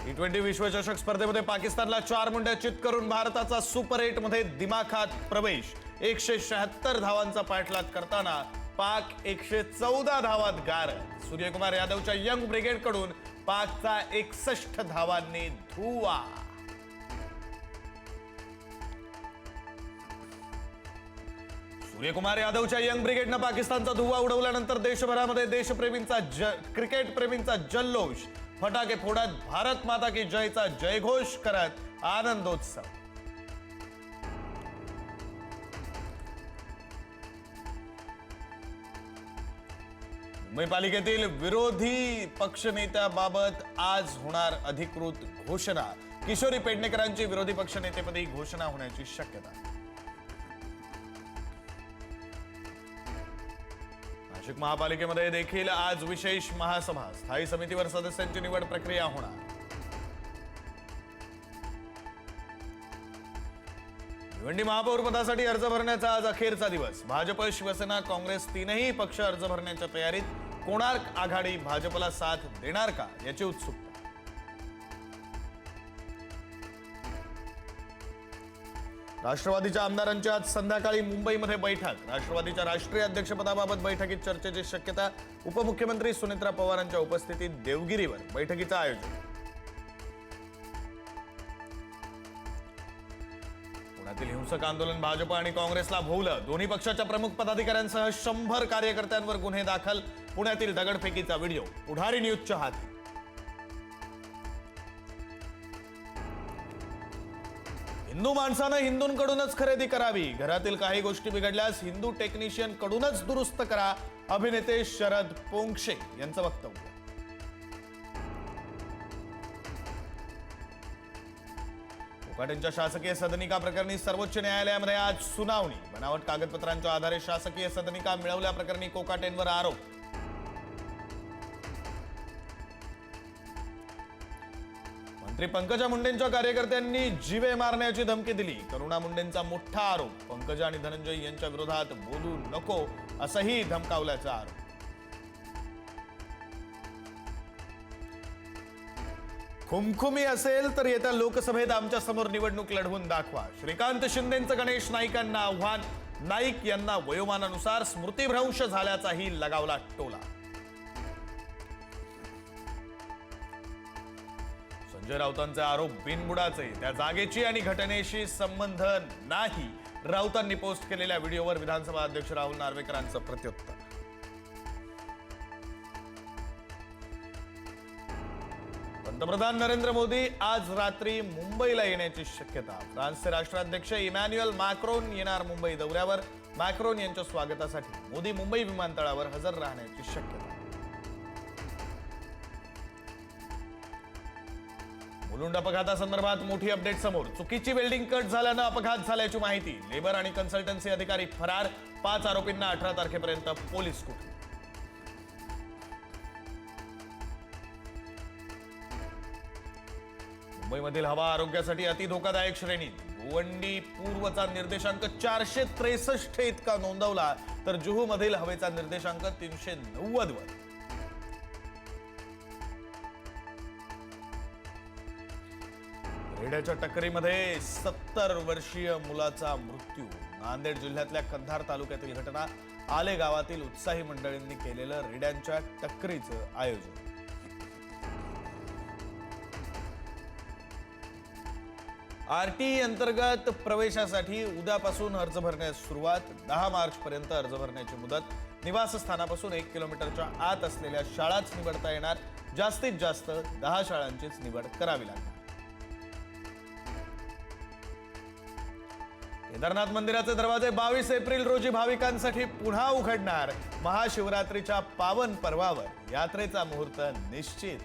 T20 विश्वचषक स्पर्धेमध्ये पाकिस्तानला 4 मुंड्या चित करून भारताचा सुपर 8 मध्ये दिमाखात प्रवेश। 176 धावांचा पाठलाग करताना पाक 114 धावात गारद। सूर्यकुमार यादवच्या यंग ब्रिगेड कडून पाकचा 61 धावांनी धुव्वा। सूर्यकुमार यादवच्या यंग ब्रिगेडनं पाकिस्तानचा धुव्वा उडवल्यानंतर देशभरामध्ये क्रिकेट प्रेमींचा जल्लोष। फटाके फोडत भारत माता की जयचा जयघोष करत आनंदोत्सव। मुंबई पालिकेतील विरोधी पक्षनेत्याबाबत आज होणार अधिकृत घोषणा। किशोरी पेडणेकरांची विरोधी पक्षनेतेपदी घोषणा होण्याची शक्यता। नाशिक महापालिकेमध्ये देखील आज विशेष महासभा। स्थायी समितीवर सदस्यांची निवड प्रक्रिया होणार। भिवंडी महापौर पदासाठी अर्ज भरण्याचा आज अखेरचा दिवस। भाजप, शिवसेना, काँग्रेस तीनही पक्ष अर्ज भरण्याच्या तयारीत। कोणार्क आघाडी भाजपला साथ देणार का याची उत्सुकता। राष्ट्रवादीच्या आमदारांची आज संध्याकाळी मुंबईमध्ये बैठक। राष्ट्रवादीच्या राष्ट्रीय अध्यक्षपदाबाबत बैठकीत चर्चेची शक्यता। उपमुख्यमंत्री सुनेत्रा पवारांच्या उपस्थितीत देवगिरीवर बैठकीचं आयोजन। पुण्यातील हिंसक आंदोलन भाजप आणि काँग्रेसला भोवलं। दोन्ही पक्षाच्या प्रमुख पदाधिकाऱ्यांसह 100 कार्यकर्त्यांवर गुन्हे दाखल। पुण्यातील दगडफेकीचा व्हिडिओ पुढारी न्यूजच्या हाती। हिंदू माणसानं हिंदूंकडूनच खरेदी करावी। घरातील काही गोष्टी बिघडल्यास हिंदू टेक्निशियन कडूनच दुरुस्त करा। अभिनेते शरद पोंक्षे यांचं वक्तव्य। कोकाटेंच्या शासकीय सदनिका प्रकरणी सर्वोच्च न्यायालयामध्ये आज सुनावणी। बनावट कागदपत्रांच्या आधारे शासकीय सदनिका मिळवल्याप्रकरणी कोकाटेंवर आरोप। मंत्री पंकजा मुंडेंच्या कार्यकर्त्यांनी जीवे मारण्याची धमकी दिली। करुणा मुंडेंचा मोठा आरोप। पंकजा आणि धनंजय यांच्या विरोधात बोलू नको असंही धमकावल्याचा आरोप। खुमखुमी असेल तर येत्या लोकसभेत आमच्या समोर निवडणूक लढवून दाखवा। श्रीकांत शिंदेंचं गणेश नाईकांना आव्हान। नाईक यांना वयोमानानुसार स्मृतिभ्रंश झाल्याचाही लगावला टोला। संजय राऊतांचे आरोप बिनबुडाचे। त्या जागेची आणि घटनेशी संबंध नाही। राऊतांनी पोस्ट केलेल्या व्हिडिओवर विधानसभा अध्यक्ष राहुल नार्वेकरांचं प्रत्युत्तर। पंतप्रधान नरेंद्र मोदी आज रात्री मुंबईला येण्याची शक्यता। फ्रान्सचे राष्ट्राध्यक्ष इमॅन्युएल मॅक्रोन येणार मुंबई दौऱ्यावर। मॅक्रोन यांच्या स्वागतासाठी मोदी मुंबई विमानतळावर हजर राहण्याची शक्यता। मुलुंड अपघातासंदर्भात मोठी अपडेट समोर। चुकीची वेल्डिंग कट झाल्यानं अपघात झाल्याची माहिती। लेबर आणि कन्सल्टन्सी अधिकारी फरार। 5 आरोपींना 18 तारखेपर्यंत पोलीस कोठडी। मुंबईमधील हवा आरोग्यासाठी अति धोकादायक श्रेणीत। भिवंडी पूर्वचा निर्देशांक 463 इतका नोंदवला तर जुहूमधील हवेचा निर्देशांक 390 वर। रेड्याच्या टक्करीमध्ये 70 वर्षीय मुलाचा मृत्यू। नांदेड जिल्ह्यातल्या कंधार तालुक्यातील घटना। आले गावातील उत्साही मंडळींनी केलेलं रेड्यांच्या टक्करीचं आयोजन। आरटीई अंतर्गत प्रवेशासाठी उद्यापासून अर्ज भरण्यास सुरुवात। 10 मार्च पर्यंत अर्ज भरण्याची मुदत। निवासस्थानापासून 1 किलोमीटरच्या आत असलेल्या शाळाच निवडता येणार। जास्तीत जास्त 10 शाळांचीच निवड करावी लागणार। केदारनाथ मंदिराचे दरवाजे 22 एप्रिल रोजी भाविकांसाठी पुन्हा उघडणार। महाशिवरात्रीच्या पावन पर्वावर यात्रेचा मुहूर्त निश्चित।